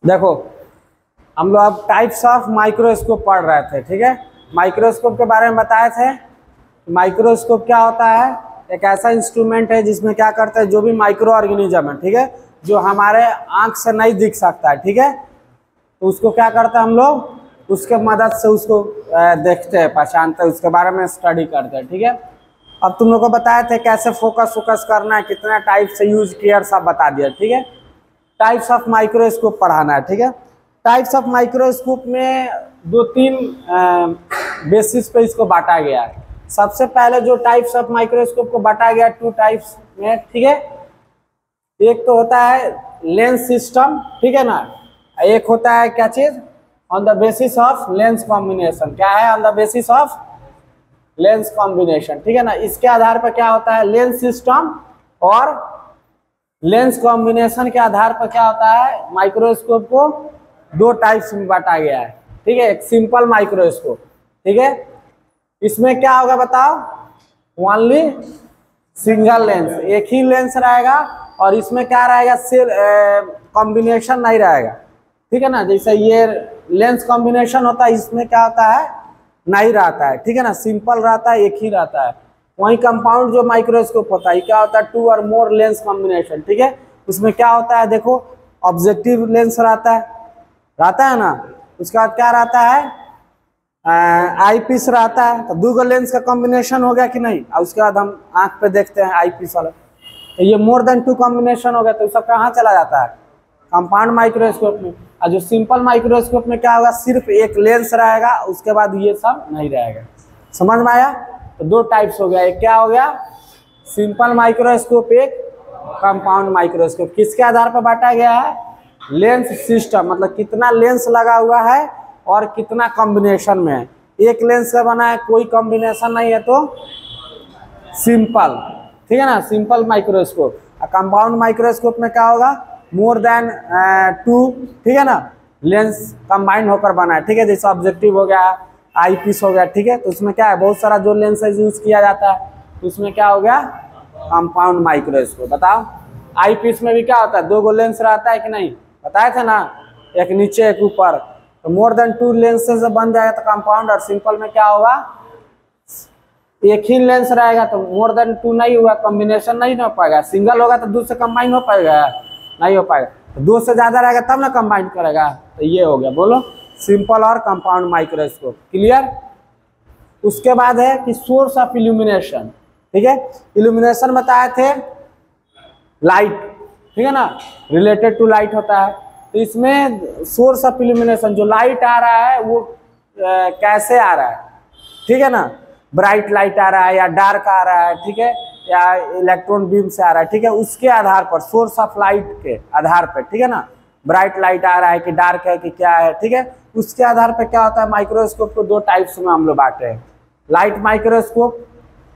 देखो, हम लोग अब टाइप्स ऑफ माइक्रोस्कोप पढ़ रहे थे। ठीक है, माइक्रोस्कोप के बारे में बताए थे। माइक्रोस्कोप क्या होता है? एक ऐसा इंस्ट्रूमेंट है जिसमें क्या करता है, जो भी माइक्रो ऑर्गेनिज्म है, ठीक है, जो हमारे आंख से नहीं दिख सकता है, ठीक है, तो उसको क्या करते हैं हम लोग, उसके मदद से उसको देखते हैं, पहचानते हैं, उसके बारे में स्टडी करते हैं। ठीक है, अब तुम लोग को बताए थे कैसे फोकस करना है, कितना टाइप से यूज किया, सब बता दिया। ठीक है, टाइप्स ऑफ माइक्रोस्कोप पढ़ाना है। ठीक है, टाइप्स ऑफ माइक्रोस्कोप में दो तीन बेसिस पे इसको बांटा गया है। सबसे पहले जो टाइप्स ऑफ माइक्रोस्कोप को बांटा गया टू टाइप्स में, ठीक है, एक तो होता है लेंस सिस्टम, ठीक है ना, एक होता है क्या चीज, on the basis of lens combination. क्या है? On the basis of lens combination. ठीक है ना, इसके आधार पर क्या होता है, लेंस सिस्टम और लेंस कॉम्बिनेशन के आधार पर क्या होता है, माइक्रोस्कोप को दो टाइप्स में बांटा गया है। ठीक है, एक सिंपल माइक्रोस्कोप, ठीक है, इसमें क्या होगा बताओ, ओनली सिंगल लेंस, एक ही लेंस रहेगा, और इसमें क्या रहेगा, कॉम्बिनेशन नहीं रहेगा। ठीक है ना, जैसे ये लेंस कॉम्बिनेशन होता है, इसमें क्या होता है, नहीं रहता है। ठीक है ना, सिंपल रहता है, एक ही रहता है। वही कंपाउंड जो माइक्रोस्कोप होता है, क्या होता है, टू और मोर लेंस कॉम्बिनेशन। ठीक है, उसमें क्या होता है, देखो, ऑब्जेक्टिव लेंस रहता है ना, उसके बाद क्या रहता है, आई पीस रहता है। तो दो लेंस का कॉम्बिनेशन हो गया कि नहीं, और उसके बाद हम आंख पे देखते हैं आई पीस वाला, तो ये मोर देन टू कॉम्बिनेशन हो गया, तो सब कहाँ चला जाता है, कंपाउंड माइक्रोस्कोप में। और जो सिंपल माइक्रोस्कोप में क्या होगा, सिर्फ एक लेंस रहेगा, उसके बाद ये सब नहीं रहेगा। समझ में आया? तो दो टाइप्स हो गया, एक क्या हो गया, सिंपल माइक्रोस्कोप, एक कंपाउंड माइक्रोस्कोप। किसके आधार पर बांटा गया है, लेंस सिस्टम, मतलब कितना लेंस लगा हुआ है और कितना कॉम्बिनेशन में है। एक लेंस का बना है, कोई कॉम्बिनेशन नहीं है, तो सिंपल। ठीक है ना, सिंपल माइक्रोस्कोप। कंपाउंड माइक्रोस्कोप में क्या होगा, मोर देन टू, ठीक है ना, लेंस कंबाइंड होकर बना है। ठीक है, जैसे ऑब्जेक्टिव हो गया, आई पीस हो गया। ठीक है, तो उसमें क्या है, बहुत सारा जो लेंसेज यूज किया जाता है, तो उसमें क्या हो गया, कंपाउंड माइक्रोस्कोप। बताओ, आई पीस में भी क्या होता है, दो लेंस रहता है कि नहीं, बताए थे ना, एक नीचे एक ऊपर, तो मोर देन टू लेंसेज बन जाएगा तो कंपाउंड। और सिंपल में क्या होगा, एक ही लेंस रहेगा, तो मोर देन टू नहीं हुआ, कॉम्बिनेशन नहीं हो पाएगा। सिंगल होगा तो दो से कंबाइन हो पाएगा, नहीं हो पाएगा। तो दो से ज्यादा रहेगा तब ना कंबाइन करेगा। तो ये हो गया, बोलो, सिंपल और कंपाउंड माइक्रोस्कोप। क्लियर? उसके बाद है कि सोर्स ऑफ इल्यूमिनेशन। ठीक है, इल्यूमिनेशन बताए थे, लाइट, ठीक है ना, रिलेटेड टू लाइट होता है। तो इसमें सोर्स ऑफ इल्यूमिनेशन, जो लाइट आ रहा है वो कैसे आ रहा है, ठीक है ना, ब्राइट लाइट आ रहा है या डार्क आ रहा है, ठीक है, या इलेक्ट्रॉन बीम से आ रहा है, ठीक है, उसके आधार पर, सोर्स ऑफ लाइट के आधार पर, ठीक है ना, ब्राइट लाइट आ रहा है कि डार्क है कि क्या है, ठीक है, उसके आधार पर क्या होता है, माइक्रोस्कोप को दो टाइप्स में हम लोग बांटे हैं। लाइट माइक्रोस्कोप,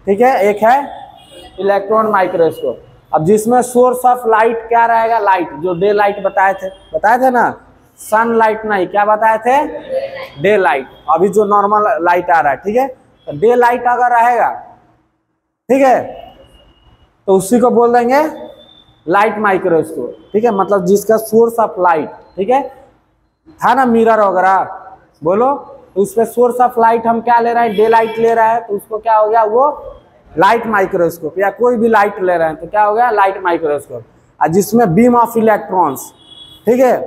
ठीक है, एक है इलेक्ट्रॉन माइक्रोस्कोप। अब जिसमें सोर्स ऑफ लाइट क्या रहेगा, लाइट, जो डे लाइट बताए थे ना, सन लाइट नहीं, क्या बताए थे, डे लाइट। अभी जो नॉर्मल लाइट आ रहा है, ठीक है, तो डे लाइट अगर रहेगा, ठीक है, तो उसी को बोल देंगे लाइट माइक्रोस्कोप। ठीक है, मतलब जिसका सोर्स ऑफ लाइट, ठीक है, था ना मिरर वगैरह, बोलो, तो उसमें सोर्स ऑफ लाइट हम क्या ले रहे हैं, डे लाइट ले रहा है, तो उसको क्या हो गया, वो लाइट माइक्रोस्कोप। या कोई भी लाइट ले रहे हैं तो क्या हो गया, लाइट माइक्रोस्कोप। और जिसमें बीम ऑफ इलेक्ट्रॉन्स, ठीक है,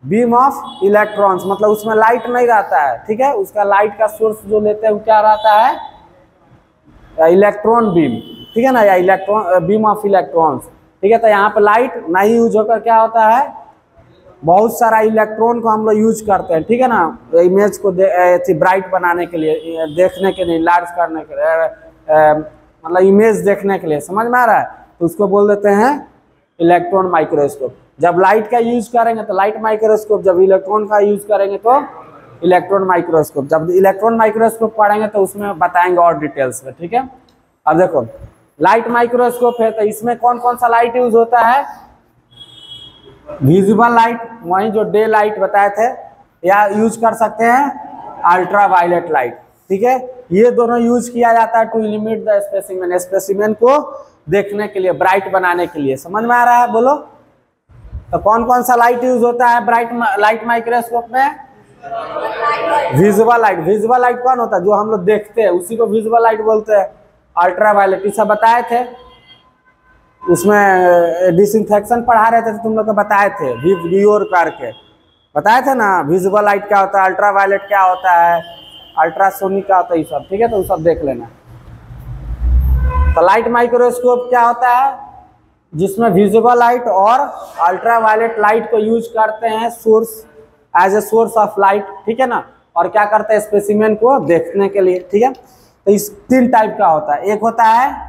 बीम ऑफ इलेक्ट्रॉन्स, मतलब उसमें लाइट नहीं रहता है, ठीक है, उसका लाइट का सोर्स जो लेते हैं वो क्या रहता है, इलेक्ट्रॉन बीम, ठीक है ना, या इलेक्ट्रॉन बीम ऑफ इलेक्ट्रॉन्स। ठीक है, तो यहाँ पे लाइट नहीं यूज होकर क्या होता है, बहुत सारा इलेक्ट्रॉन को हम लोग यूज करते हैं, ठीक है ना, इमेज को ब्राइट बनाने के लिए, देखने के लिए, लार्ज करने के लिए, मतलब इमेज देखने के लिए। समझ में आ रहा है? तो उसको बोल देते हैं इलेक्ट्रॉन माइक्रोस्कोप। जब लाइट का यूज करेंगे तो लाइट माइक्रोस्कोप, जब इलेक्ट्रॉन का यूज करेंगे तो इलेक्ट्रॉन माइक्रोस्कोप। जब इलेक्ट्रॉन माइक्रोस्कोप पढ़ेंगे तो उसमें बताएंगे और डिटेल्स में। ठीक है, अब देखो, लाइट माइक्रोस्कोप है, तो इसमें कौन कौन सा लाइट यूज होता है, विजिबल लाइट, वही जो डे लाइट बताए थे, या यूज कर सकते हैं अल्ट्रा वायलेट लाइट। ठीक है, ये दोनों यूज किया जाता है to limit the specimen, specimen को देखने के लिए, ब्राइट बनाने के लिए। समझ में आ रहा है, बोलो, तो कौन कौन सा लाइट यूज होता है ब्राइट लाइट माइक्रोस्कोप में? Visual light. विजुअल लाइट कौन होता है? जो हम लोग देखते हैं उसी को विजुअल लाइट बोलते हैं। अल्ट्रावायलेट ये सब बताए थे, उसमें डिसइंफेक्शन पढ़ा रहे थे तो तुम लोग को बताए थे वीडियो करके बताए थे ना। विजुअल लाइट क्या होता है, अल्ट्रावायलेट क्या होता है, अल्ट्रासोनिक क्या होता है, ये सब ठीक है, तो सब देख लेना। तो लाइट माइक्रोस्कोप क्या होता है? जिसमें विजुअल लाइट और अल्ट्रावायलेट लाइट को यूज करते हैं source, as a source of light, ठीक है ना। और क्या करते हैं? स्पेसिमेन को देखने के लिए, ठीक है। तो इस 3 टाइप का होता है। एक होता है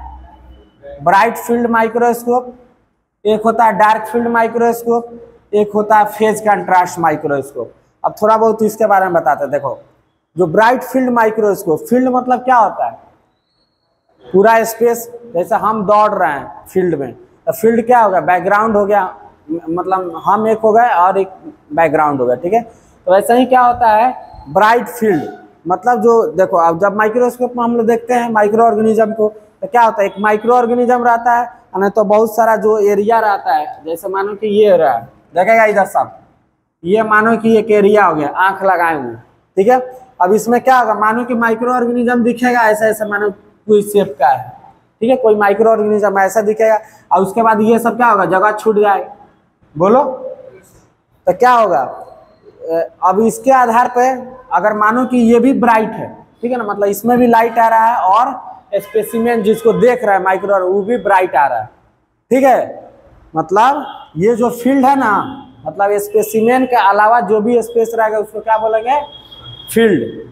ब्राइट फील्ड माइक्रोस्कोप, एक होता है डार्क फील्ड माइक्रोस्कोप, एक होता है फेज कंट्रास्ट माइक्रोस्कोप। अब थोड़ा बहुत इसके बारे में बताते हैं। देखो, जो ब्राइट फील्ड माइक्रोस्कोप, फील्ड मतलब क्या होता है? पूरा स्पेस, जैसे हम दौड़ रहे हैं फील्ड में, तो फील्ड क्या होगा? बैकग्राउंड हो गया, मतलब हम एक हो गए और एक बैकग्राउंड हो गया, ठीक है। तो ऐसा ही क्या होता है ब्राइट फील्ड, मतलब जो देखो, अब जब माइक्रोस्कोप में हम लोग देखते हैं माइक्रो ऑर्गेनिज्म को, तो क्या होता है? एक माइक्रो ऑर्गेनिज्म रहता है, नहीं तो बहुत सारा जो एरिया रहता है, जैसे मानो कि ये रहा है, देखेगा इधर सब, ये मानो कि एक एरिया हो गया, आंख लगाए हुए, ठीक है। अब इसमें क्या होगा? मानो कि माइक्रो ऑर्गेनिज्म दिखेगा ऐसा ऐसा, मानो कोई शेप का है, ठीक है, कोई माइक्रो ऑर्गेनिज्म ऐसा दिखेगा, और उसके बाद ये सब क्या होगा? जगह छूट जाए, बोलो तो क्या होगा? अब इसके आधार पे अगर मानो कि ये भी ब्राइट है, ठीक है ना, मतलब इसमें भी लाइट आ रहा है और स्पेसिमेन जिसको देख रहा है माइक्रो, वो भी ब्राइट आ रहा है, ठीक है। मतलब ये जो फील्ड है ना, मतलब स्पेसिमेन के अलावा जो भी स्पेस रहेगा उसको क्या बोलेंगे? फील्ड।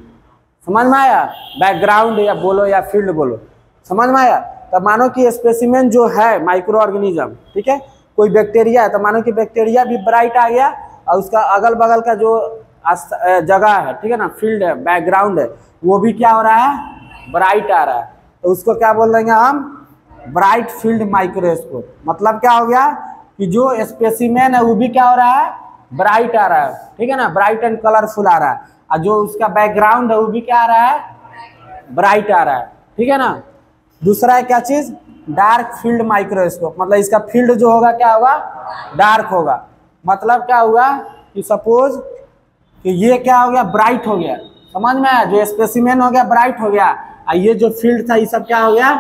समझ में आया? बैकग्राउंड या बोलो या फील्ड बोलो, समझ में आया? तो मानो कि स्पेसिमेन जो है माइक्रो ऑर्गेनिज्म, ठीक है, कोई बैक्टीरिया है, तो मानो कि बैक्टीरिया भी ब्राइट आ गया और उसका अगल बगल का जो जगह है, ठीक है ना, फील्ड है, बैकग्राउंड है, वो भी क्या हो रहा है? ब्राइट आ रहा है। तो उसको क्या बोल देंगे हम? Bright field microscope. मतलब क्या हो गया कि जो स्पेसिमेन है वो भी क्या हो रहा है? ब्राइट आ रहा है, ठीक है ना, ब्राइट एंड कलरफुल आ रहा है, और जो उसका बैकग्राउंड है वो भी क्या आ रहा है? ब्राइट आ रहा है, ठीक है ना। दूसरा है क्या चीज? Dark field microscope. मतलब इसका फील्ड जो होगा क्या होगा? डार्क होगा। मतलब क्या हुआ कि सपोज कि ये क्या हो गया? ब्राइट हो गया, समझ में आया? जो स्पेसिमेन हो गया ब्राइट हो गया, और ये जो फील्ड था ये सब क्या हो गया?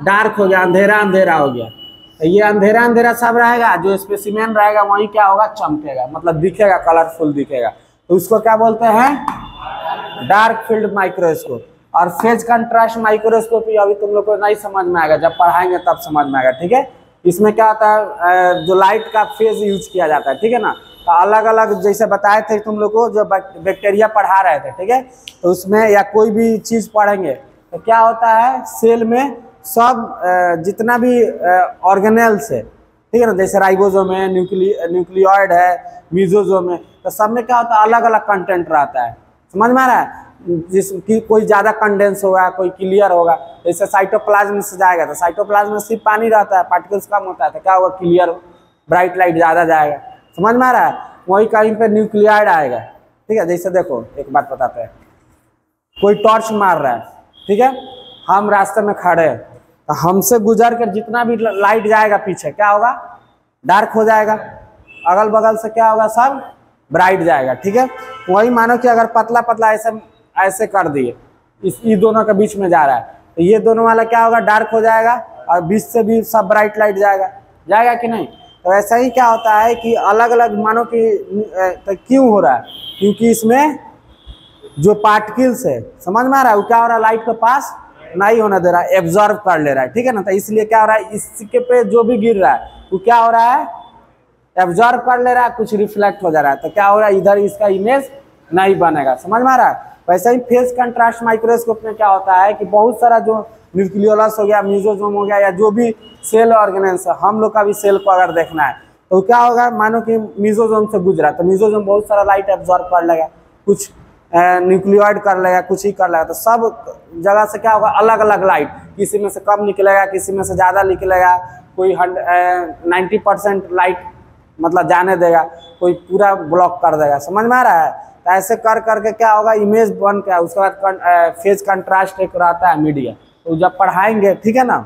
डार्क हो गया, अंधेरा अंधेरा हो गया। तो ये अंधेरा अंधेरा सब रहेगा, जो स्पेसिमेन रहेगा वही क्या होगा? चमकेगा, मतलब दिखेगा, कलरफुल दिखेगा। तो उसको क्या बोलते हैं? Dark field microscope. और फेज कंट्रास्ट माइक्रोस्कोप अभी तुम लोग को नहीं समझ में आएगा, जब पढ़ाएंगे तब समझ में आएगा, ठीक है। इसमें क्या होता है? जो लाइट का फेज यूज किया जाता है, ठीक है ना। तो अलग अलग जैसे बताए थे तुम लोग को, जो बैक्टीरिया पढ़ा रहे थे, ठीक है, तो उसमें या कोई भी चीज पढ़ेंगे तो क्या होता है? सेल में सब जितना भी ऑर्गेनेल्स है, ठीक है ना, जैसे राइबोसोम है, न्यूक्लियोइड है, मीजोसोम है, तो सब में क्या होता है? अलग अलग कंटेंट रहता है, समझ में आ रहा है? जिसकी कोई ज्यादा कंडेंस होगा, कोई क्लियर होगा। जैसे साइटोप्लाज्म से जाएगा तो साइटोप्लाज्म में सिर्फ पानी रहता है, पार्टिकल्स कम होता है, तो क्या होगा? क्लियर, ब्राइट लाइट ज्यादा जाएगा, समझ में आ रहा है? वही कहीं पे न्यूक्लियोइड आएगा, ठीक है। जैसे देखो एक बात बताते हैं, कोई टॉर्च मार रहा है, ठीक है, हम रास्ते में खड़े हैं, तो हमसे गुजर कर जितना भी लाइट जाएगा पीछे क्या होगा? डार्क हो जाएगा, अगल बगल से क्या होगा? सब ब्राइट जाएगा, ठीक है। वही मानो कि अगर पतला पतला ऐसे ऐसे कर दिए, इस दोनों के बीच में जा रहा है, तो ये दोनों वाला क्या होगा? डार्क हो जाएगा, और बीच से भी सब ब्राइट लाइट जाएगा, जाएगा कि नहीं? तो ऐसा ही क्या होता है कि अलग अलग मानो कि तो क्यों हो रहा है? क्योंकि इसमें जो पार्टिकल्स है, समझ में आ रहा है, वो क्या हो रहा है? लाइट के पास नहीं होने दे रहा है, एब्जॉर्ब कर ले रहा है, ठीक है ना। तो इसलिए क्या हो रहा है? इसके पे जो भी गिर रहा है वो क्या हो रहा है? एब्जॉर्ब कर ले रहा है, कुछ रिफ्लेक्ट हो जा रहा है, तो क्या हो रहा है? इधर इसका इमेज नहीं बनेगा, समझ में आ रहा है? वैसे ही फेज कंट्रास्ट माइक्रोस्कोप में क्या होता है कि बहुत सारा जो न्यूक्लियोलस हो गया, मीजोसोम हो गया, या जो भी सेल ऑर्गेनेल्स है, हम लोग का भी सेल को अगर देखना है तो क्या होगा? मानो कि मीजोसोम से गुजरा, तो मीजोसोम बहुत सारा लाइट एब्जॉर्ब कर लेगा, कुछ न्यूक्लियोइड कर लेगा, कुछ ही कर लेगा, तो सब जगह से क्या होगा? अलग अलग लाइट, किसी में से कम निकलेगा, किसी में से ज़्यादा निकलेगा, कोई 90% लाइट मतलब जाने देगा, कोई पूरा ब्लॉक कर देगा, समझ में आ रहा है? तो ऐसे कर करके क्या होगा? इमेज बन के उसके बाद फेज कंट्रास्ट एक रहता है मीडिया, तो जब पढ़ाएंगे, ठीक है ना,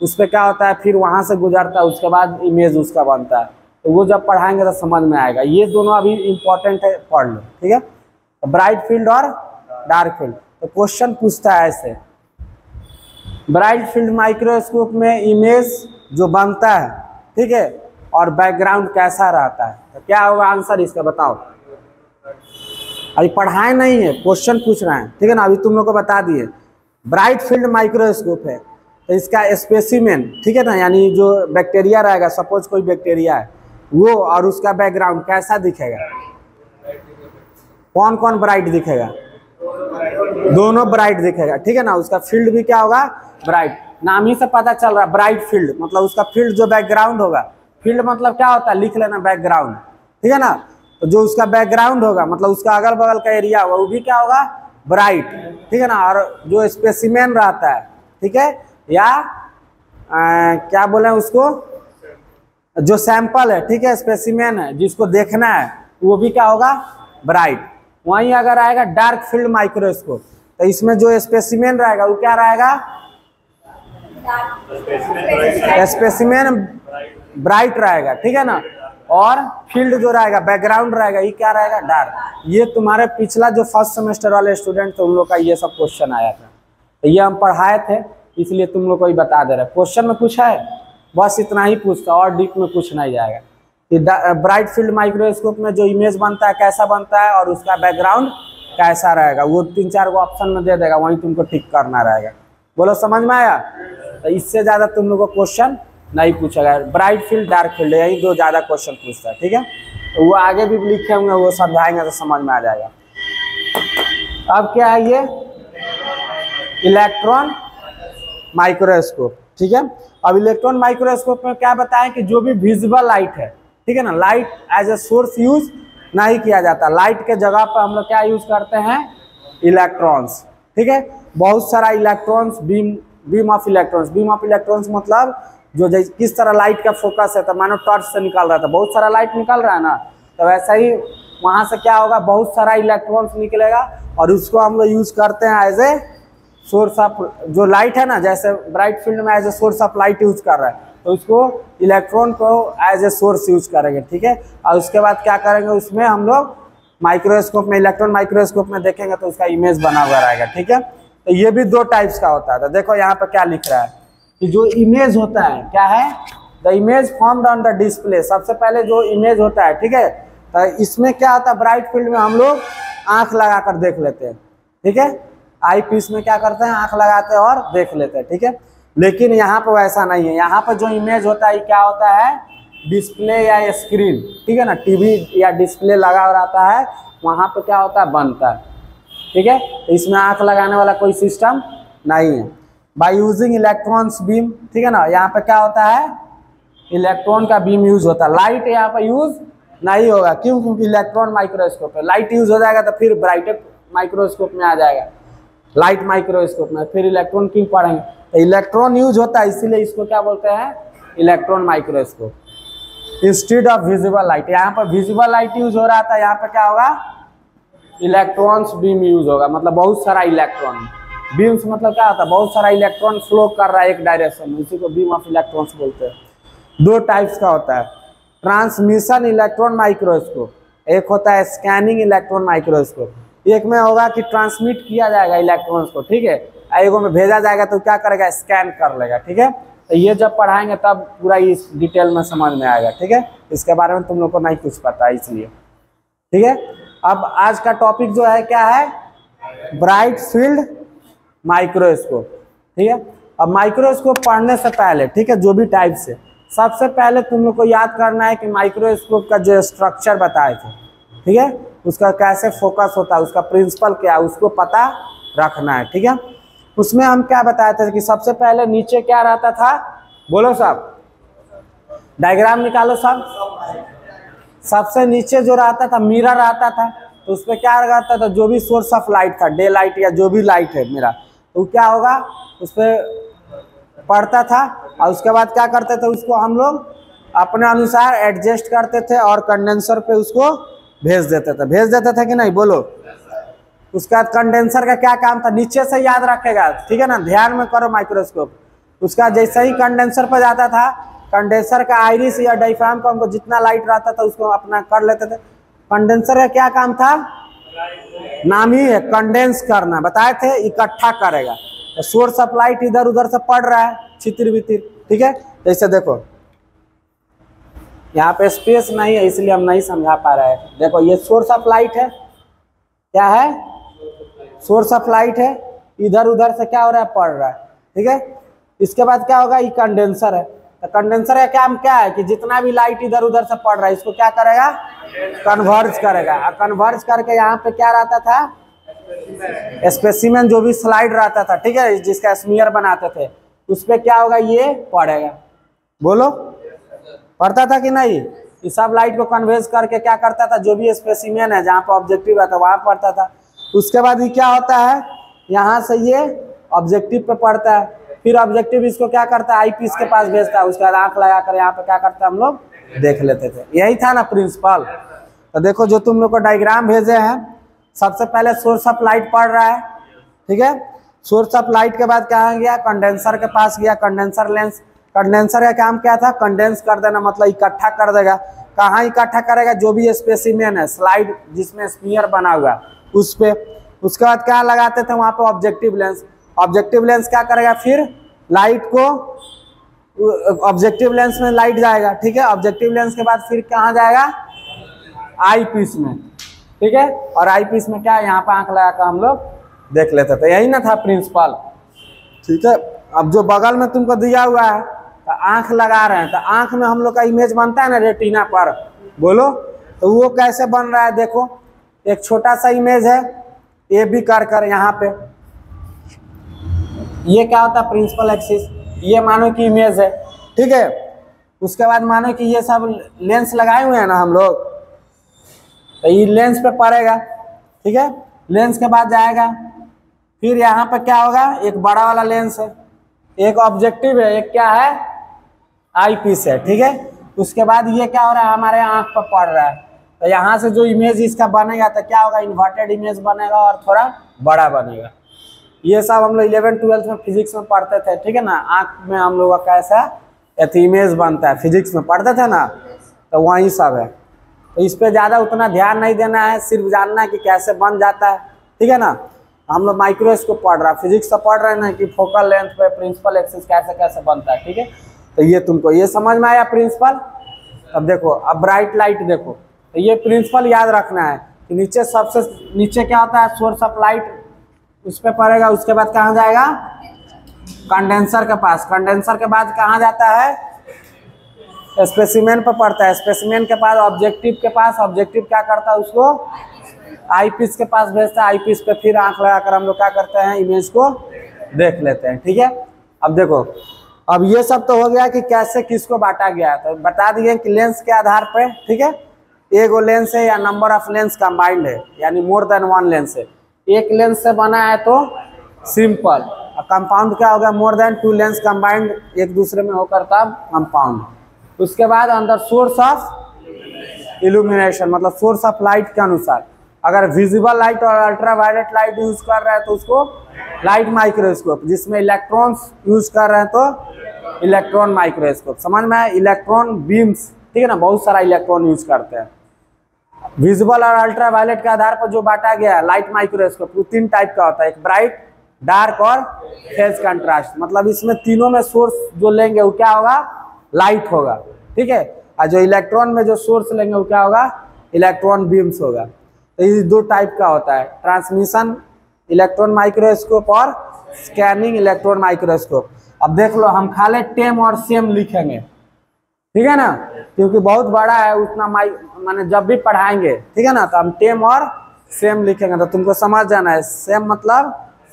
उस पर क्या होता है? फिर वहाँ से गुजरता है, उसके बाद इमेज उसका बनता है, तो वो जब पढ़ाएंगे तो समझ में आएगा। ये दोनों अभी इम्पोर्टेंट है, पढ़ लो, ठीक है। तो ब्राइट फील्ड और डार्क फील्ड, तो क्वेश्चन पूछता है ऐसे, ब्राइट फील्ड माइक्रोस्कोप में इमेज जो बनता है, ठीक है, और बैकग्राउंड कैसा रहता है, तो क्या होगा आंसर इसका बताओ। अभी पढ़ाए नहीं है, क्वेश्चन पूछ रहे हैं, ठीक है ना। अभी तुम लोग को बता दिए ब्राइट फील्ड माइक्रोस्कोप है, तो इसका स्पेसिमेन, ठीक है ना, यानी जो बैक्टीरिया रहेगा, सपोज कोई बैक्टीरिया है वो, और उसका बैकग्राउंड कैसा दिखेगा, कौन कौन ब्राइट दिखेगा, दोनों ब्राइट दिखेगा, ठीक है ना। उसका फील्ड भी क्या होगा, ब्राइट। नाम ही से पता चल रहा है ब्राइट फील्ड, मतलब उसका फील्ड जो बैकग्राउंड होगा, फील्ड मतलब क्या होता है, लिख लेना बैकग्राउंड, ठीक है ना। तो जो उसका बैकग्राउंड होगा, मतलब उसका अगल बगल का एरिया होगा, वो भी क्या होगा, ब्राइट, ठीक है ना। और जो स्पेसिमेन रहता है, ठीक है, या क्या बोले उसको, जो सैंपल है, ठीक है, स्पेसिमेन है जिसको देखना है, वो भी क्या होगा, ब्राइट। वहीं अगर आएगा डार्क फील्ड माइक्रोस्कोप, तो इसमें जो स्पेसिमेन रहेगा वो क्या रहेगा, स्पेसिमेन ब्राइट रहेगा, ठीक है ना। और फील्ड जो रहेगा, बैकग्राउंड रहेगा, ये क्या रहेगा, डार्क। ये तुम्हारे पिछला जो फर्स्ट सेमेस्टर वाले स्टूडेंट थे उन लोग का ये सब क्वेश्चन आया था, तो ये हम पढ़ाए थे, इसलिए तुम लोग को ही बता दे रहे हैं। क्वेश्चन में पूछा है, बस इतना ही पूछता, और डीप में कुछ नहीं जाएगा कि ब्राइट फील्ड माइक्रोस्कोप में जो इमेज बनता है कैसा बनता है और उसका बैकग्राउंड कैसा रहेगा, वो 3-4 ऑप्शन में दे देगा, वहीं तुमको टिक करना रहेगा। बोलो समझ में आया। तो इससे ज़्यादा तुम लोग को क्वेश्चन नहीं पूछेगा, ब्राइट फील्ड डार्क फील्ड यही दो ज़्यादा क्वेश्चन पूछता है, ठीक है। तो वो आगे भी लिखे होंगे, वो समझाएंगे तो समझ में आ जाएगा। अब क्या है ये, इलेक्ट्रॉन माइक्रोस्कोप, ठीक है। अब इलेक्ट्रॉन माइक्रोस्कोप में क्या बताएं कि जो भी विजिबल लाइट है, ठीक है ना, light as a source use नहीं किया जाता, लाइट के जगह पर हम लोग क्या यूज करते हैं, इलेक्ट्रॉन्स, ठीक है। बहुत सारा इलेक्ट्रॉन्स, बीम ऑफ इलेक्ट्रॉन्स मतलब जो किस तरह लाइट का फोकस है, तो मानो टॉर्च से निकल रहा था, बहुत सारा लाइट निकल रहा है ना, तो वैसा ही वहां से क्या होगा, बहुत सारा इलेक्ट्रॉन्स निकलेगा, और उसको हम लोग यूज करते हैं एज ए सोर्स ऑफ, जो लाइट है ना, जैसे ब्राइट फील्ड में as a source of light use कर रहा है, तो उसको इलेक्ट्रॉन को एज ए सोर्स यूज करेंगे, ठीक है। और उसके बाद क्या करेंगे, उसमें हम लोग माइक्रोस्कोप में, इलेक्ट्रॉन माइक्रोस्कोप में देखेंगे तो उसका इमेज बना हुआ रहेगा, ठीक है। तो ये भी 2 टाइप्स का होता है। तो देखो यहाँ पर क्या लिख रहा है कि जो इमेज होता है, क्या है, the image formed on the display. सबसे पहले जो इमेज होता है, ठीक है, तो इसमें क्या होता है, ब्राइट फील्ड में हम लोग आंख लगाकर देख लेते हैं, ठीक है, आई पीस में क्या करते हैं, आंख लगाते हैं और देख लेते हैं, ठीक है। लेकिन यहाँ पर वैसा नहीं है, यहाँ पर जो इमेज होता है क्या होता है, डिस्प्ले या स्क्रीन, ठीक है ना, टीवी या डिस्प्ले लगा रहता है, वहाँ पे क्या होता है, बनता है, ठीक है। तो इसमें आंख लगाने वाला कोई सिस्टम नहीं है। बाय यूजिंग इलेक्ट्रॉन्स बीम, ठीक है ना, यहाँ पे क्या होता है, इलेक्ट्रॉन का बीम यूज होता है, लाइट यहाँ पे यूज नहीं होगा, क्यों, क्योंकि इलेक्ट्रॉन माइक्रोस्कोप है। लाइट यूज हो जाएगा तो फिर ब्राइट माइक्रोस्कोप में आ जाएगा, लाइट माइक्रोस्कोप में, फिर इलेक्ट्रॉन क्यों पढ़ेंगे। तो इलेक्ट्रॉन यूज होता है, इसीलिए इसको क्या बोलते हैं, electron microscope. Instead of visible light, यहाँ पर विजिबल लाइट यूज हो रहा था, यहाँ पर क्या होगा, इलेक्ट्रॉन्स बीम यूज होगा, मतलब बहुत सारा इलेक्ट्रॉन, बीम्स मतलब क्या होता है, बहुत सारा इलेक्ट्रॉन फ्लो कर रहा है एक डायरेक्शन में, उसी को बीम ऑफ इलेक्ट्रॉन्स बोलते हैं। 2 टाइप्स का होता है, ट्रांसमिशन इलेक्ट्रॉन माइक्रोस्कोप, एक होता है स्कैनिंग इलेक्ट्रॉन माइक्रोस्कोप। एक में होगा कि ट्रांसमिट किया जाएगा इलेक्ट्रॉन्स को, ठीक है, एगो में भेजा जाएगा तो क्या करेगा, स्कैन कर लेगा, ठीक है। तो ये जब पढ़ाएंगे तब पूरा इस डिटेल में समझ में आएगा, ठीक है। इसके बारे में तुम लोग को नहीं कुछ पता है इसलिए, ठीक है। अब आज का टॉपिक जो है क्या है, ब्राइट फील्ड माइक्रोस्कोप, ठीक है। अब माइक्रोस्कोप पढ़ने से पहले, ठीक है, जो भी टाइप से, सबसे पहले तुम लोग को याद करना है कि माइक्रोस्कोप का जो स्ट्रक्चर बताए थे, ठीक है, उसका कैसे फोकस होता है, उसका प्रिंसिपल क्या है, उसको पता रखना है, ठीक है। उसमें हम क्या बताए थे कि सबसे पहले नीचे क्या रहता था, बोलो साहब, डायग्राम निकालो साहब। सबसे नीचे जो रहता था मिरर आता था, तो उस पर क्या रहता था, जो भी सोर्स ऑफ लाइट था, डे लाइट या जो भी लाइट है मेरा, तो क्या होगा, उस पर पड़ता था, और उसके बाद क्या करते थे, उसको हम लोग अपने अनुसार एडजस्ट करते थे और कंडेंसर पे उसको भेज देते थे कि नहीं, बोलो। उसके बाद कंडेंसर का क्या काम था, नीचे से याद रखेगा, ठीक है ना, ध्यान में करो माइक्रोस्कोप। उसका जैसे ही कंडेंसर पर जाता था कंडेंसर का आइरिस या डायफ्राम का हमको जितना लाइट रहता था उसको अपना कर लेते थे। कंडेंसर का क्या काम था? नाम ही है कंडेंस करना, बताए थे इकट्ठा करेगा। तो सोर्स ऑफ लाइट इधर उधर से पड़ रहा है छितिर बितिर, ठीक है। जैसे देखो यहाँ पे स्पेस नहीं है इसलिए हम नहीं समझा पा रहे हैं। देखो ये सोर्स ऑफ लाइट है, क्या है? सोर्स ऑफ लाइट है, इधर उधर से क्या हो रहा है? पड़ रहा है, ठीक है। इसके बाद क्या होगा? ये कंडेंसर है। तो कंडेंसर का काम क्या है कि जितना भी लाइट इधर उधर से पड़ रहा है इसको क्या करेगा? कन्वर्ज करेगा। और कन्वर्ज करके यहाँ पे क्या रहता था? स्पेसिमेन जो भी स्लाइड रहता था, ठीक है, जिसका स्मीयर बनाते थे, उस पर क्या होगा? ये पड़ेगा। बोलो पढ़ता था कि नहीं? इस सब लाइट को कन्वर्ज करके क्या करता था? जो भी स्पेसिमेन है जहाँ पर ऑब्जेक्टिव रहता वहां पड़ता था। उसके बाद ये क्या होता है? यहाँ से ये ऑब्जेक्टिव पे पड़ता है, फिर ऑब्जेक्टिव इसको क्या करता है? आई पीस के पास भेजता है। उसके बाद आंख लगा कर यहाँ पे क्या करता है? हम लोग देख लेते थे। यही था ना प्रिंसिपल। तो देखो जो तुम लोग को डायग्राम भेजे हैं, सबसे पहले सोर्स ऑफ लाइट पड़ रहा है, ठीक है। सोर्स ऑफ लाइट के बाद क्या गया? कंडेंसर के पास गया, कंडेंसर लेंस। कंडेंसर का काम क्या था? कंडेंस कर देना, मतलब इकट्ठा कर देगा। कहाँ इकट्ठा करेगा? जो भी स्पेसिमेन है, स्लाइड जिसमें स्फीयर बना हुआ उस पे। उसके बाद क्या लगाते थे वहां पे? Objective lens. ऑब्जेक्टिव लेंस क्या करेगा? फिर लाइट को ऑब्जेक्टिव लेंस में लाइट जाएगा, ठीक है। ऑब्जेक्टिव लेंस के बाद फिर कहाँ जाएगा? आई पीस में, ठीक है। और आई पीस में क्या? यहाँ पे आंख लगा कर हम लोग देख लेते थे। यही ना था प्रिंसिपल, ठीक है। अब जो बगल में तुमको दिया हुआ है, तो आंख लगा रहे हैं, तो आंख में हम लोग का इमेज बनता है ना रेटिना पर, बोलो। तो वो कैसे बन रहा है? देखो एक छोटा सा इमेज है, ये भी कर यहाँ पे, ये क्या होता है? Principal axis. ये मानो कि इमेज है, ठीक है। उसके बाद मानो कि ये सब लेंस लगाए हुए हैं ना हम लोग, तो ये लेंस पे पड़ेगा, ठीक है। लेंस के बाद जाएगा, फिर यहाँ पे क्या होगा? एक बड़ा वाला लेंस है, एक ऑब्जेक्टिव है, एक क्या है? आई पीस है, ठीक है। उसके बाद ये क्या हो रहा है? हमारे आंख पर पड़ रहा है। तो यहाँ से जो इमेज इसका बनेगा तो क्या होगा? इन्वर्टेड इमेज बनेगा और थोड़ा बड़ा बनेगा। ये सब हम लोग 11th-12th में फिजिक्स में पढ़ते थे, ठीक है ना। आंख में हम लोग का कैसा इमेज बनता है, फिजिक्स में पढ़ते थे ना, तो वही सब है। तो इस पे ज़्यादा उतना ध्यान नहीं देना है, सिर्फ जानना है कि कैसे बन जाता है, ठीक है ना। हम लोग माइक्रोस्कोप पढ़ रहा है, फिजिक्स तो पढ़ रहे हैं ना कि फोकल लेंथ पे प्रिंसिपल एक्सिस कैसे कैसे बनता है, ठीक है। तो ये तुमको ये समझ में आया प्रिंसिपल। अब देखो, अब ब्राइट लाइट देखो, तो ये प्रिंसिपल याद रखना है कि नीचे सबसे नीचे क्या होता है? सोर्स ऑफ लाइट उस पर पड़ेगा। उसके बाद कहाँ जाएगा? कंडेंसर के पास। कंडेंसर के बाद कहाँ जाता है? स्पेसिमेन पर पड़ता है। स्पेसिमेन के बाद ऑब्जेक्टिव के पास। ऑब्जेक्टिव क्या करता है? उसको आई पीस के पास भेजता है। आई पीस पे फिर आंख लगाकर हम लोग क्या करते हैं? इमेज को देख लेते हैं, ठीक है। अब देखो, अब ये सब तो हो गया कि कैसे किसको बांटा गया है, तो बता दिए कि लेंस के आधार पे, ठीक है। एगो लेंस है या नंबर ऑफ लेंस कंबाइंड है, यानी मोर देन वन लेंस है। एक लेंस से बना है तो सिंपल, और कंपाउंड क्या होगा? More than two lens combined एक दूसरे में होकर तब कंपाउंड। उसके बाद अंदर सोर्स ऑफ इल्यूमिनेशन, मतलब सोर्स ऑफ लाइट के अनुसार। अगर विजिबल लाइट और अल्ट्रावायलेट लाइट यूज कर रहे हैं तो उसको लाइट माइक्रोस्कोप, जिसमें इलेक्ट्रॉन्स यूज कर रहे हैं तो इलेक्ट्रॉन माइक्रोस्कोप। समझ में? इलेक्ट्रॉन बीम्स, ठीक है ना, बहुत सारा इलेक्ट्रॉन यूज करते हैं। विजिबल और अल्ट्रावायलेट के आधार पर जो बांटा गया है लाइट माइक्रोस्कोप, वो 3 टाइप का होता है, एक ब्राइट, डार्क और फेज कंट्रास्ट। मतलब इसमें तीनों में सोर्स जो लेंगे वो क्या होगा? लाइट होगा, ठीक है। और जो इलेक्ट्रॉन में जो सोर्स लेंगे वो क्या होगा? इलेक्ट्रॉन बीम्स होगा। तो ये 2 टाइप का होता है, ट्रांसमिशन इलेक्ट्रॉन माइक्रोस्कोप और स्कैनिंग इलेक्ट्रॉन माइक्रोस्कोप। अब देख लो, हम खाली टेम और सेम लिखेंगे, ठीक है ना, क्योंकि बहुत बड़ा है उतना माने जब भी पढ़ाएंगे, ठीक है ना, तो हम टेम और सेम लिखेंगे। तो तुमको समझ जाना है, सेम मतलब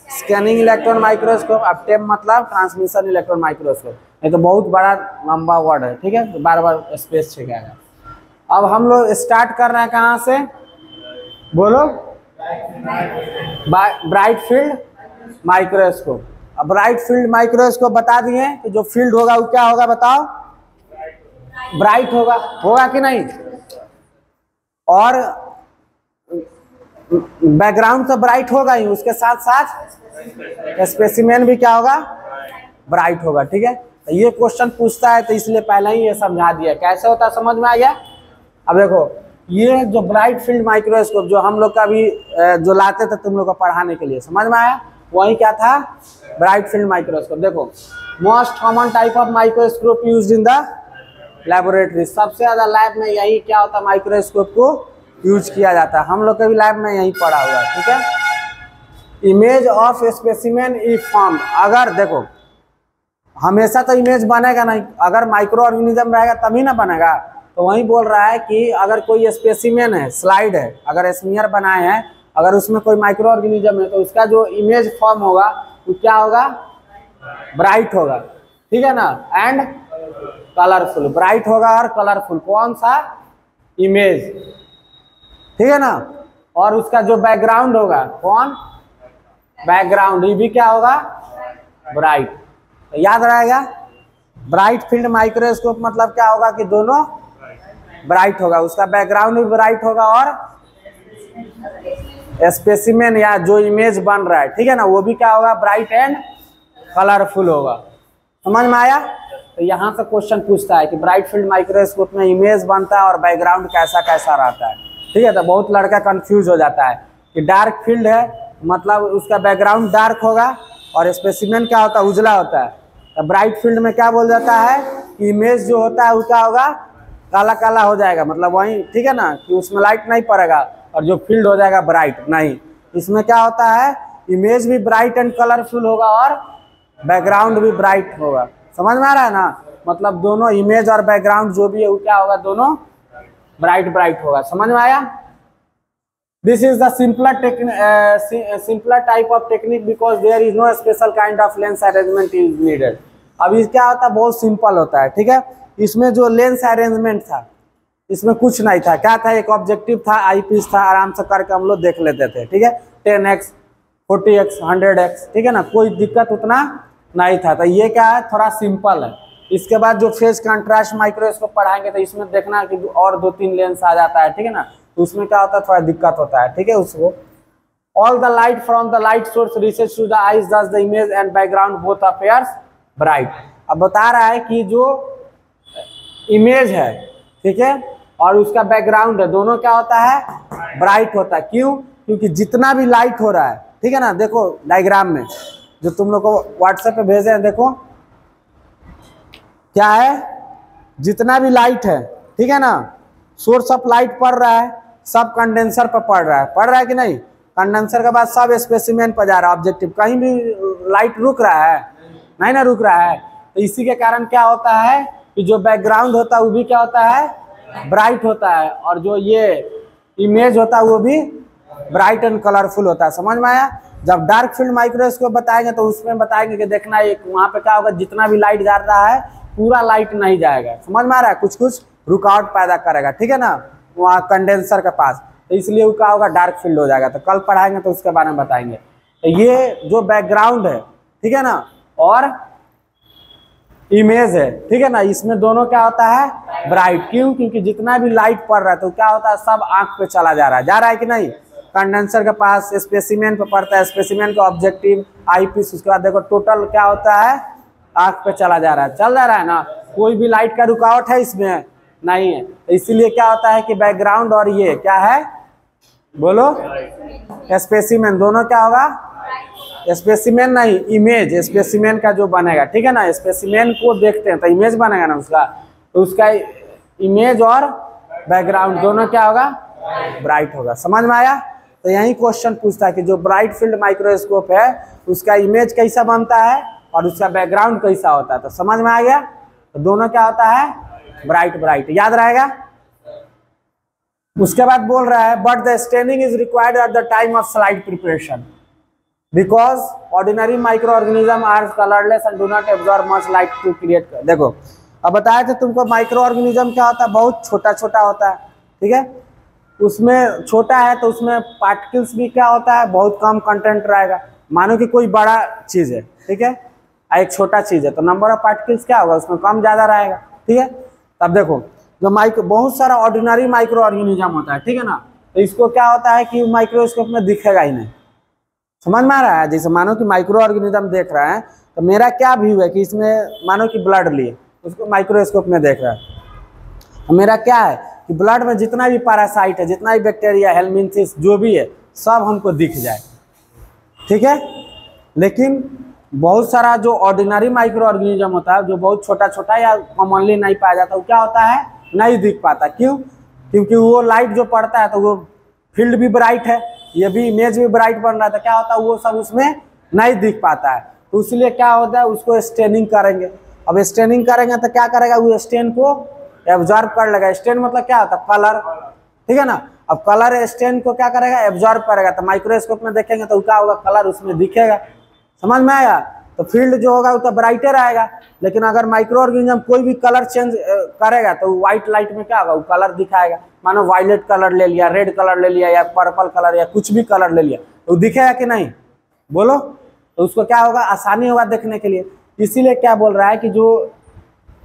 स्कैनिंग इलेक्ट्रॉन माइक्रोस्कोप, अब टेम मतलब ट्रांसमिशन इलेक्ट्रॉन माइक्रोस्कोप। ये तो बहुत बड़ा लंबा वर्ड है, ठीक है, तो बार बार स्पेस छेड़ेगा। अब हम लोग स्टार्ट कर रहे हैं कहाँ से? बोलो, ब्राइट फील्ड माइक्रोस्कोप। अब ब्राइट फील्ड माइक्रोस्कोप बता दिए कि जो फील्ड होगा वो क्या होगा? बताओ, ब्राइट होगा कि नहीं? और बैकग्राउंड तो ब्राइट होगा ही, उसके साथ साथ स्पेसिमेन भी क्या होगा? ब्राइट होगा, ठीक है। तो ये क्वेश्चन पूछता है तो इसलिए पहले ही ये समझा दिया कैसे होता है, समझ में आ गया। अब देखो ये जो ब्राइट फील्ड माइक्रोस्कोप जो हम लोग का भी जो लाते थे तुम लोग को पढ़ाने के लिए, समझ में आया, वही क्या था, ब्राइट फील्ड माइक्रोस्कोप। देखो most common type of microscope used in the laboratory, सबसे ज्यादा लैब में यही क्या होता है, माइक्रोस्कोप को यूज किया जाता है। हम लोग के भी लैब में यही पढ़ा हुआ है, ठीक है। Image of specimen if form, अगर देखो हमेशा तो इमेज बनेगा नहीं, अगर माइक्रो ऑर्गेनिज्म रहेगा तभी ना बनेगा। तो वही बोल रहा है कि अगर कोई स्पेसिमेन है, स्लाइड है, अगर स्मीयर बनाए हैं, अगर उसमें कोई माइक्रो ऑर्गेनिज्म है तो उसका जो इमेज फॉर्म होगा वो क्या होगा, ब्राइट होगा, ठीक है ना, एंड कलरफुल, ब्राइट होगा और कलरफुल, कौन सा, इमेज, ठीक है ना। और उसका जो बैकग्राउंड होगा, कौन, बैकग्राउंड, ये भी क्या होगा, ब्राइट। तो याद रहेगा ब्राइट फील्ड माइक्रोस्कोप मतलब क्या होगा कि दोनों ब्राइट होगा, उसका बैकग्राउंड भी ब्राइट होगा और स्पेसिमेन या जो इमेज बन रहा है, ठीक है ना, वो भी क्या होगा, ब्राइट एंड कलरफुल होगा। समझ में आया। तो यहाँ से क्वेश्चन पूछता है कि ब्राइट फील्ड माइक्रोस्कोप में इमेज बनता है और बैकग्राउंड कैसा कैसा रहता है, ठीक है। तो बहुत लड़का कंफ्यूज हो जाता है कि डार्क फील्ड है मतलब उसका बैकग्राउंड डार्क होगा और स्पेसिमेन क्या होता है, उजला होता है। तो ब्राइट फील्ड में क्या बोल जाता है कि इमेज जो होता है वो क्या होगा, काला काला हो जाएगा, मतलब वही, ठीक है ना, कि उसमें लाइट नहीं पड़ेगा और जो फील्ड हो जाएगा ब्राइट। नहीं, इसमें क्या होता है, इमेज भी ब्राइट एंड कलरफुल होगा और बैकग्राउंड भी ब्राइट होगा। समझ में आ रहा है ना, मतलब दोनों इमेज और बैकग्राउंड जो भी है वो क्या होगा, दोनों ब्राइट ब्राइट होगा। समझ में आया। This is the simpler type of technique because there is no special kind of lens arrangement is needed। अब ये क्या होता है, बहुत सिंपल होता है, ठीक है। इसमें जो लेंस अरेंजमेंट था इसमें कुछ नहीं था, क्या था, एक ऑब्जेक्टिव था, आई पीस था, आराम से करके हम लोग देख लेते थे, ठीक है, 10x 40x 100x, ठीक है ना, कोई दिक्कत उतना नहीं था। तो ये क्या है, थोड़ा सिंपल है। इसके बाद जो फेज कंट्रास्ट माइक्रोस्कोप पढ़ाएंगे तो इसमें देखना कि और 2-3 लेंस आ जाता है, ठीक है ना, तो उसमें क्या होता है, थोड़ा दिक्कत होता है, ठीक है। उसको all the light from the light source reaches to the eyes thus the image and background both appears bright. अब बता रहा है कि जो इमेज है, ठीक है, और उसका बैकग्राउंड है, दोनों क्या होता है, ब्राइट होता है। क्यों, क्योंकि जितना भी लाइट हो रहा है, ठीक है ना, देखो डायग्राम में जो तुम लोग को व्हाट्सएप पे भेजे हैं, देखो क्या है, जितना भी लाइट है, ठीक है ना, सोर्स ऑफ लाइट पड़ रहा है, सब कंडेंसर पर पड़ रहा है कि नहीं, कंडेंसर के बाद सब स्पेसिमेन पर जा रहा है ऑब्जेक्टिव, कहीं भी लाइट रुक रहा है, नहीं ना रुक रहा है। तो इसी के कारण क्या होता है कि जो बैकग्राउंड होता है वो भी क्या होता है, ब्राइट होता है, और जो ये इमेज होता है वो भी ब्राइट एंड कलरफुल होता है। समझ में आया। जब डार्क फील्ड माइक्रोस्कोप बताएंगे तो उसमें बताएंगे कि देखना एक वहाँ पे क्या होगा, जितना भी लाइट जा रहा है पूरा लाइट नहीं जाएगा, समझ में आ रहा है, कुछ कुछ रुकावट पैदा करेगा, ठीक है ना, वहाँ कंडेंसर के पास, तो इसलिए वो क्या होगा, डार्क फील्ड हो जाएगा। तो कल पढ़ाएंगे तो उसके बारे में बताएंगे। तो ये जो बैकग्राउंड है, ठीक है ना, और इमेज है, ठीक है ना, इसमें दोनों क्या होता है, ब्राइट। क्यों, क्योंकि जितना भी लाइट पड़ रहा है तो क्या होता है, सब आंख पे चला जा रहा है कि नहीं, कंडेंसर के पास स्पेसिमेन पे पड़ता है, स्पेसिमेन का ऑब्जेक्टिव, आई पीस, उसके बाद देखो टोटल क्या होता है, आंख पे चल जा रहा है ना, कोई भी लाइट का रुकावट है इसमें नहीं है। तो इसीलिए क्या होता है कि बैकग्राउंड और ये क्या है, बोलो, स्पेसिमेन, दोनों क्या होगा, स्पेसिमेन नहीं, इमेज, स्पेसिमेन का जो बनेगा, ठीक है ना, स्पेसिमेन को देखते हैं तो इमेज बनेगा ना उसका, तो उसका इमेज और बैकग्राउंड दोनों क्या होगा, ब्राइट होगा। समझ में आया। तो यही क्वेश्चन पूछता है कि जो ब्राइट फील्ड माइक्रोस्कोप है उसका इमेज कैसा बनता है और उसका बैकग्राउंड कैसा होता है। तो समझ में आ गया। तो दोनों क्या होता है, ब्राइट ब्राइट, याद रहेगा। उसके बाद बोल रहा है but the staining is required at the time of slide preparation because ordinary micro organism are colourless and do not absorb much light to create. देखो अब बताया था तुमको, माइक्रो ऑर्गेनिज्म क्या होता है, बहुत छोटा छोटा होता है, ठीक है, उसमें छोटा है तो उसमें पार्टिकल्स भी क्या होता है, बहुत कम कंटेंट रहेगा। मानो कि कोई बड़ा चीज है, ठीक है, एक छोटा चीज है तो नंबर ऑफ पार्टिकल्स क्या होगा, उसमें कम ज्यादा रहेगा, ठीक है। तब देखो जो बहुत सारा ऑर्डिनरी माइक्रो ऑर्गेनिज्म होता है, ठीक है ना, तो इसको क्या होता है कि माइक्रोस्कोप में दिखेगा ही नहीं, समझ में आ रहा है? जैसे मानो कि माइक्रो ऑर्गेनिज्म देख रहे हैं, तो मेरा क्या व्यू है कि इसमें मानो कि ब्लड लिए उसको माइक्रोस्कोप में देख रहा है, और मेरा क्या है कि ब्लड में जितना भी पैरासाइट है, जितना भी बैक्टीरिया, हेलमिंथिस जो भी है, सब हमको दिख जाए, ठीक है। लेकिन बहुत सारा जो ऑर्डिनरी माइक्रो ऑर्गेनिज्म होता है, जो बहुत छोटा छोटा या कॉमनली नहीं पाया जाता, वो क्या होता है, नहीं दिख पाता। क्यों? क्योंकि वो लाइट जो पड़ता है तो वो फील्ड भी ब्राइट है, ये भी इमेज भी ब्राइट बन रहा था, क्या होता है वो सब उसमें नहीं दिख पाता है। तो इसलिए क्या होता है, उसको स्टेनिंग करेंगे। अब स्टेनिंग करेंगे तो क्या करेगा, वो स्टेन को एब्जॉर्ब कर लेगा। स्टेन मतलब क्या होता है, कलर, ठीक है ना। अब कलर स्टेन को क्या करेगा, एब्जॉर्ब करेगा। तो माइक्रोस्कोप में देखेंगे तो क्या होगा, कलर उसमें दिखेगा। समझ में आया? तो फील्ड जो होगा वो तो ब्राइटर आएगा। लेकिन अगर माइक्रो ऑर्गेनिज्म कोई भी कलर चेंज करेगा तो व्हाइट लाइट में क्या होगा, वो कलर दिखाएगा। मानो वायलेट कलर ले लिया, रेड कलर ले लिया, या पर्पल कलर या कुछ भी कलर ले लिया, तो दिखेगा कि नहीं, बोलो? तो उसको क्या होगा, आसानी होगा देखने के लिए। इसीलिए क्या बोल रहा है कि जो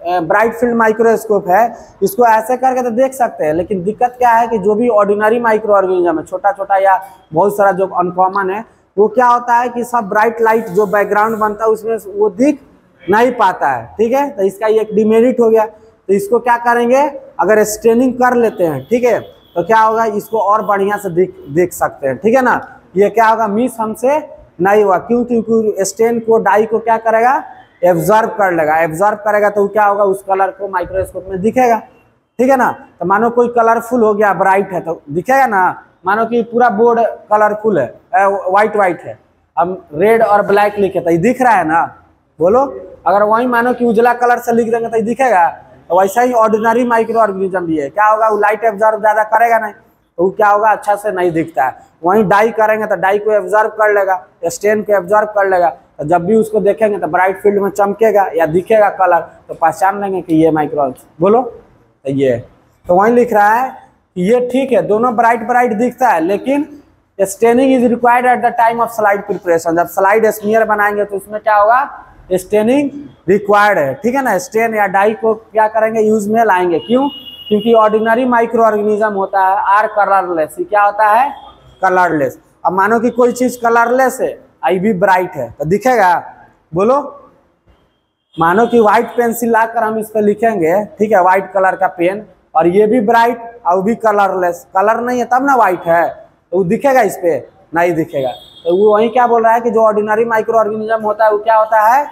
ब्राइट फील्ड माइक्रोस्कोप है, इसको ऐसे करके तो देख सकते हैं, लेकिन दिक्कत क्या है कि जो भी ऑर्डिनरी माइक्रो ऑर्गेनिज्म है, छोटा छोटा या बहुत सारा जो अनकॉमन है, वो क्या होता है कि सब ब्राइट लाइट जो बैकग्राउंड बनता है उसमें वो दिख नहीं पाता है, ठीक है। तो इसका एक डिमेरिट हो गया। तो इसको क्या करेंगे, अगर स्टेनिंग कर लेते हैं, ठीक है, तो क्या होगा, इसको और बढ़िया से देख सकते हैं, ठीक है ना। ये क्या होगा, मिस हमसे नहीं हुआ। क्यों? क्योंकि स्टेन को, डाई को क्या करेगा, एब्जॉर्ब कर लेगा। एब्जॉर्ब करेगा तो क्या होगा, उस कलर को माइक्रोस्कोप में दिखेगा, ठीक है ना। तो मानो कोई कलरफुल हो गया, ब्राइट है, तो दिखेगा ना। मानो कि पूरा बोर्ड कलरफुल है, व्हाइट है, अब रेड और ब्लैक लिखे तो ये दिख रहा है ना, बोलो? अगर वही मानो कि उजला कलर से लिख देंगे तो ये दिखेगा। तो वैसा ही ऑर्डिनरी माइक्रो ऑर्गेनिज्म भी है, क्या होगा, वो लाइट एब्जॉर्ब ज्यादा करेगा नहीं, तो वो क्या होगा, अच्छा से नहीं दिखता है। वहीं डाई करेंगे तो डाई को एब्जॉर्ब कर लेगा, स्टेन को एब्जॉर्ब कर लेगा, तो जब भी उसको देखेंगे तो ब्राइट फील्ड में चमकेगा या दिखेगा कलर, तो पहचान लेंगे कि ये माइक्रो, बोलो? तो ये तो वहीं लिख रहा है कि ये ठीक है, दोनों ब्राइट ब्राइट दिखता है, लेकिन staining is required at the time of slide preparation. जब स्लाइड स्मीयर बनाएंगे तो उसमें क्या होगा, स्टेनिंग रिक्वायर्ड है, ठीक है ना। स्टेन या डाई को क्या करेंगे, यूज में लाएंगे। क्यों? क्योंकि ऑर्डिनरी माइक्रो ऑर्गेनिज्म होता है आर कलरलेस। क्या होता है, कलरलेस। अब मानो कि कोई चीज कलरलेस है, आई भी ब्राइट है, तो दिखेगा, बोलो? मानो कि व्हाइट पेंसिल लाकर हम इस पर लिखेंगे, ठीक है, व्हाइट कलर का पेन, और ये भी ब्राइट और भी कलरलेस, कलर नहीं है तब ना व्हाइट है, तो वो दिखेगा, इस पे नहीं दिखेगा। तो वो वही क्या बोल रहा है कि जो ऑर्डिनरी माइक्रो ऑर्गेनिज्म होता है वो क्या होता है,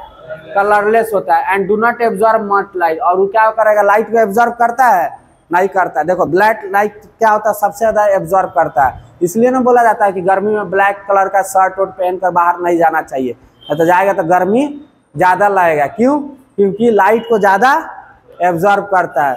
कलरलेस होता है, and do not absorb much light. और वो क्या करेगा, लाइट को एब्जॉर्ब करता है, नहीं करता है। देखो ब्लैक लाइट क्या होता है, सबसे ज्यादा एब्जॉर्ब करता है। इसलिए ना बोला जाता है कि गर्मी में ब्लैक कलर का शर्ट वोट पहन कर बाहर नहीं जाना चाहिए, तो जाएगा तो गर्मी ज्यादा लगेगा। क्यों? क्योंकि लाइट को ज्यादा एब्जॉर्ब करता है।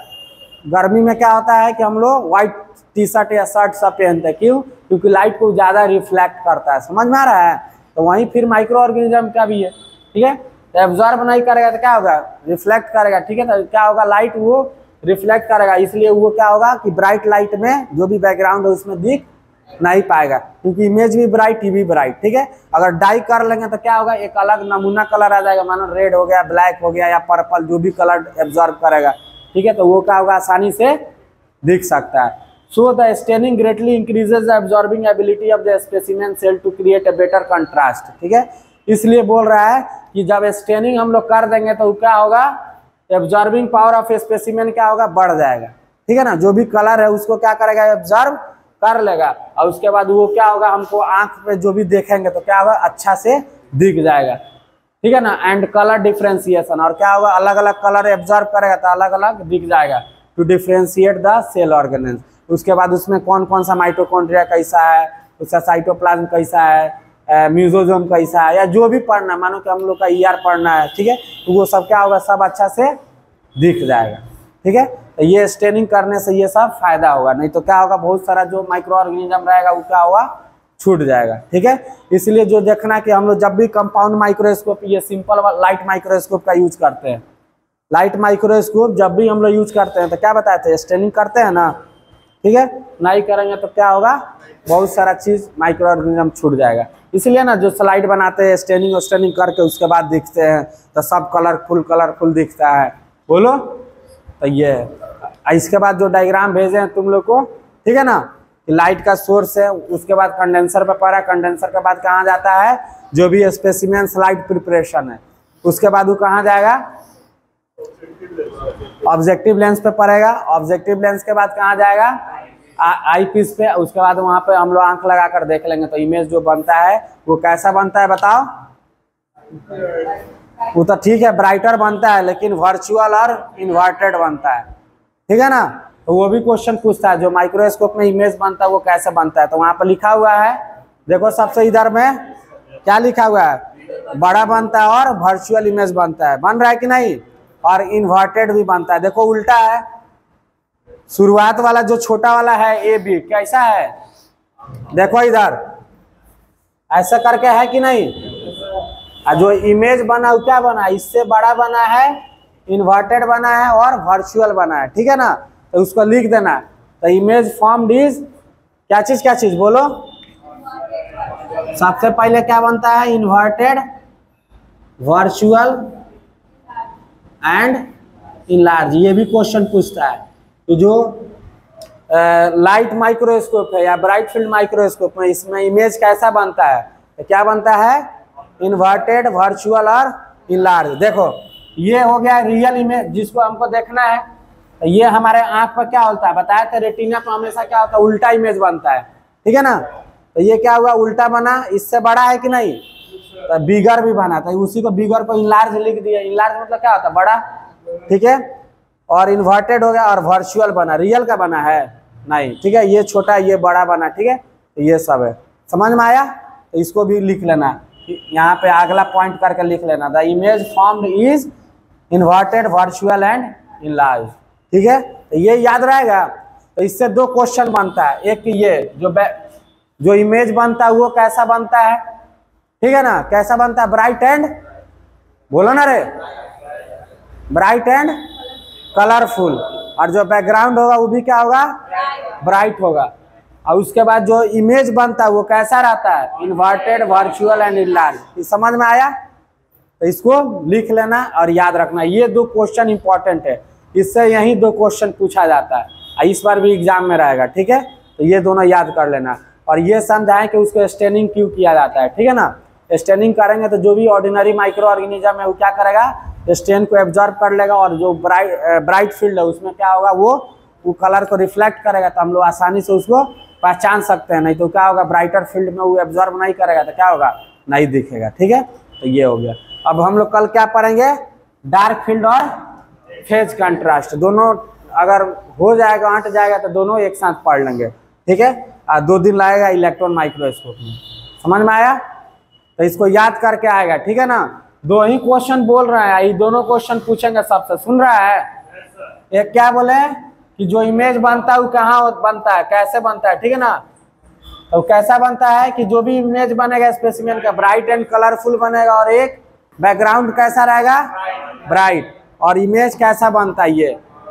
गर्मी में क्या होता है कि हम लोग व्हाइट टी शर्ट या शर्ट सब पहनते हैं। क्यों? क्योंकि लाइट को ज्यादा रिफ्लेक्ट करता है। समझ में आ रहा है? तो वहीं फिर माइक्रो ऑर्गेनिज्म का भी है, ठीक है। तो एब्जॉर्ब नहीं करेगा तो क्या होगा, रिफ्लेक्ट करेगा, ठीक है। तो क्या होगा, लाइट वो रिफ्लेक्ट करेगा, इसलिए वो क्या होगा कि ब्राइट लाइट में जो भी बैकग्राउंड है उसमें दिख नहीं पाएगा, क्योंकि इमेज भी ब्राइट, टी भी ब्राइट, ठीक है। अगर डाई कर लेंगे तो क्या होगा, एक अलग नमूना कलर आ जाएगा, मानो रेड हो गया, ब्लैक हो गया या पर्पल, जो भी कलर एब्जॉर्ब करेगा, ठीक है। तो वो क्या होगा, आसानी से दिख सकता है। So the staining greatly increases the absorbing ability of the specimen cell to create a better contrast, ठीक है। इसलिए बोल रहा है कि जब स्टेनिंग हम लोग कर देंगे तो क्या होगा, एब्जॉर्बिंग पावर ऑफ स्पेसिमेन क्या होगा, बढ़ जाएगा, ठीक है ना। जो भी कलर है उसको क्या करेगा, एब्जॉर्ब कर लेगा, और उसके बाद वो क्या होगा, हमको आंख पे जो भी देखेंगे तो क्या होगा, अच्छा से दिख जाएगा, ठीक है ना। एंड कलर डिफ्रेंसिएशन, और क्या होगा, अलग अलग कलर एब्जॉर्ब करेगा तो अलग अलग दिख जाएगा, to differentiate the cell organelles. उसके बाद उसमें कौन कौन सा माइटोकॉन्ड्रिया कैसा है, उसका साइटोप्लाज्म कैसा है, म्यूजोजोम कैसा है, या जो भी पढ़ना, मानो कि हम लोग का ईआर पढ़ना है, ठीक है, तो वो सब क्या होगा, सब अच्छा से दिख जाएगा, ठीक है। तो ये स्टेनिंग करने से ये सब फायदा होगा, नहीं तो क्या होगा, बहुत सारा जो माइक्रो ऑर्गेनिज्म रहेगा वो क्या होगा, छूट जाएगा, ठीक है। इसलिए जो देखना कि हम लोग जब भी कंपाउंड माइक्रोस्कोप, ये सिंपल लाइट माइक्रोस्कोप का यूज करते हैं, लाइट माइक्रोस्कोप जब भी हम लोग यूज करते हैं तो क्या बताते हैं, स्टेनिंग करते हैं ना, ठीक है। नहीं करेंगे तो क्या होगा, बहुत सारा चीज माइक्रो ऑर्गेनिज्म छूट जाएगा। इसलिए ना जो स्लाइड बनाते हैं स्टेनिंग करके उसके बाद दिखते हैं तो सब कलरफुल दिखता है, बोलो। तो ये इसके बाद जो डायग्राम भेजे हैं तुम लोग को, ठीक है ना, कि लाइट का सोर्स है, उसके बाद कंडेंसर पे पड़ा, कंडेंसर के बाद कहाँ जाता है, जो भी स्पेसिमेन लाइट प्रिपरेशन है, उसके बाद वो कहाँ जाएगा, ऑब्जेक्टिव लेंस पे पड़ेगा, ऑब्जेक्टिव लेंस के बाद कहाँ जाएगा, आई पीस पे, उसके बाद वहां पे हम लोग आंख लगा कर देख लेंगे तो इमेज जो बनता है वो कैसा बनता है बताओ। वो तो ठीक है ब्राइटर बनता है, लेकिन वर्चुअल और इन्वर्टेड बनता है, ठीक है ना। तो वो भी क्वेश्चन पूछता है जो माइक्रोस्कोप में इमेज बनता है वो कैसे बनता है। तो वहां पर लिखा हुआ है, देखो सबसे इधर में क्या लिखा हुआ है, बड़ा बनता है और वर्चुअल इमेज बनता है, बन रहा है कि नहीं, और इन्वर्टेड भी बनता है। देखो उल्टा है, शुरुआत वाला जो छोटा वाला है ए बी कैसा है, देखो इधर ऐसा करके है कि नहीं, और जो इमेज बना वो क्या बना, इससे बड़ा बना है, इन्वर्टेड बना है और वर्चुअल बना है, ठीक है ना। तो उसको लिख देना। तो इमेज फॉर्म्ड इज क्या चीज बोलो, सबसे पहले क्या बनता है, इन्वर्टेड, वर्चुअल एंड इनलार्ज। ये भी क्वेश्चन पूछता है तो जो लाइट माइक्रोस्कोप है या ब्राइट फील्ड माइक्रोस्कोप में इसमें इमेज कैसा बनता है, तो क्या बनता है, इन्वर्टेड, वर्चुअल और इनलार्ज। देखो ये हो गया रियल इमेज जिसको हमको देखना है। तो ये हमारे आंख पर क्या होता है बताया था, रेटिना पर हमेशा क्या होता है, उल्टा इमेज बनता है, ठीक है ना। तो ये क्या हुआ, उल्टा बना, इससे बड़ा है कि नहीं, तो बिगर भी बना था, उसी को बिगर को इनलार्ज लिख दिया। इनलार्ज मतलब क्या होता है, बड़ा, ठीक है। और इन्वर्टेड हो गया और वर्चुअल बना, रियल का बना है नहीं, ठीक है। ये छोटा ये बड़ा बना, ठीक है। तो ये सब है, समझ में आया। तो इसको भी लिख लेना, यहाँ पे अगला पॉइंट करके लिख लेना, the image formed is inverted, virtual and enlarge, ठीक है। तो ये याद रहेगा। तो इससे दो क्वेश्चन बनता है, एक ये जो इमेज बनता है वो कैसा बनता है, ठीक है ना, कैसा बनता है, ब्राइट एंड, बोलो ना रे, ब्राइट एंड कलरफुल, और जो बैकग्राउंड होगा वो भी क्या होगा, ब्राइट होगा। और उसके बाद जो इमेज बनता है वो कैसा रहता है, इन्वर्टेड, वर्चुअल एंड इनलार्ज। समझ में आया। तो इसको लिख लेना और याद रखना, ये दो क्वेश्चन इंपॉर्टेंट है, इससे यही दो क्वेश्चन पूछा जाता है, इस बार भी एग्जाम में रहेगा, ठीक है। तो ये दोनों याद कर लेना और ये समझाएं कि उसको स्टेनिंग क्यों किया जाता है, ठीक है ना। स्टेनिंग करेंगे तो जो भी ऑर्डिनरी माइक्रो ऑर्गेनिज्म है वो क्या करेगा, स्टेन को एब्जॉर्ब कर लेगा, और जो ब्राइट फील्ड है उसमें क्या होगा, वो कलर को रिफ्लेक्ट करेगा, तो हम लोग आसानी से उसको पहचान सकते हैं। नहीं तो क्या होगा, ब्राइटर फील्ड में वो एब्जॉर्ब नहीं करेगा तो क्या होगा, नहीं दिखेगा, ठीक है। तो ये हो गया। अब हम लोग कल क्या पढ़ेंगे, डार्क फील्ड और फेज कंट्रास्ट, दोनों अगर हो जाएगा, हट जाएगा तो दोनों एक साथ पढ़ लेंगे, ठीक है। 2 दिन लगेगा इलेक्ट्रॉन माइक्रोस्कोप में, समझ में आया। तो इसको याद करके आएगा, ठीक है ना। 2 ही क्वेश्चन बोल रहे हैं, ये दोनों क्वेश्चन पूछेंगे सबसे, सुन रहा है। एक क्या बोले कि जो इमेज बनता है वो कहाँ बनता है, कैसे बनता है, ठीक है ना। तो कैसा बनता है कि जो भी इमेज बनेगा स्पेसिमेन का ब्राइट एंड कलरफुल बनेगा, और एक बैकग्राउंड कैसा रहेगा, ब्राइट, और इमेज कैसा बनता है,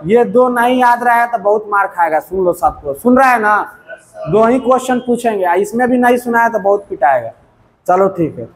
ये 2 नहीं याद रहा है तो बहुत मार खाएगा। सुन लो सबको, सुन रहा है ना। 2 ही क्वेश्चन पूछेंगे, इसमें भी नहीं सुना है तो बहुत पिटाएगा। चलो ठीक है।